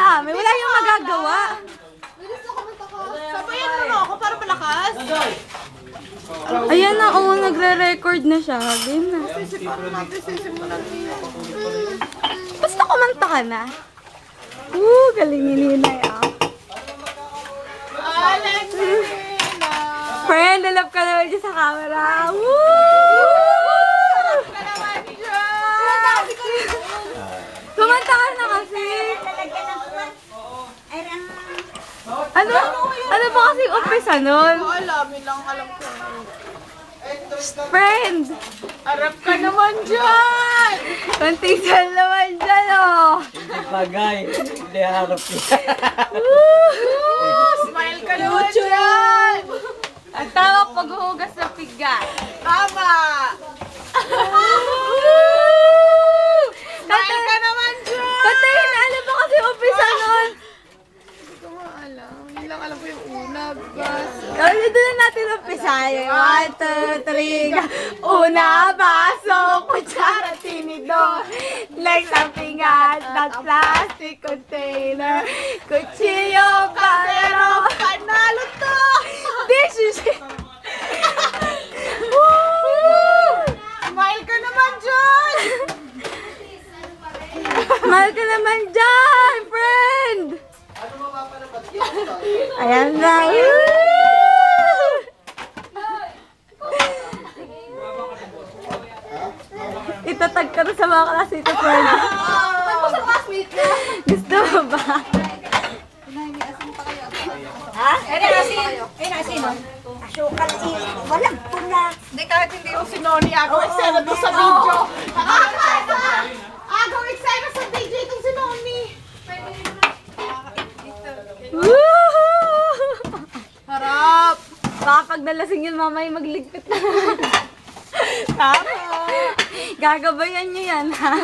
sa amin. Wala yung magagawa. Sabayan mo na ako para malakas. Ayan na, oo, nagre-record na siya. Game na. Paano natin sisimulan niya? Basta kumanta ka na. Galingin ni Ninay, ah. Alexina! Friend, love ka naman dyan sa camera. Woo! Ka naman dyan! Kumanta ka na kasi. Ano? Ano ba kasi yung umpisa nun? Alam ko. Friend! Arap ka naman dyan! Konting sal naman dyan, oh. Hindi bagay. Hindi harap niya. Smile ka naman dyan! Ang tawag paghuhugas ng piga. Tama! Smile ka naman dyan! Katayin na, alam ba kasi yung umpisa nun? Hindi ko nga alam. Hindi lang alam ko yung una. Bas. Kaya doon na natin umpisa. 1, 2, 3, go. Una, baso, kutsara, tinidor. Like something at that plastic container. Kuchillo, kalero. Panalo to! Dishes. Smile ka naman dyan! Mahal ka naman dyan, friend! Ayan na. Itatag ka na sa mga klase ito, friend. Gusto mo ba? Walang pula. Hindi kahit hindi yung si Noni, agaw eksena doon sa video. Agaw eksena sa video itong si Noni. Harap! Baka pag nalasing yun, mamay magligpit na. Tama. Gagabayan niyo yan, ha?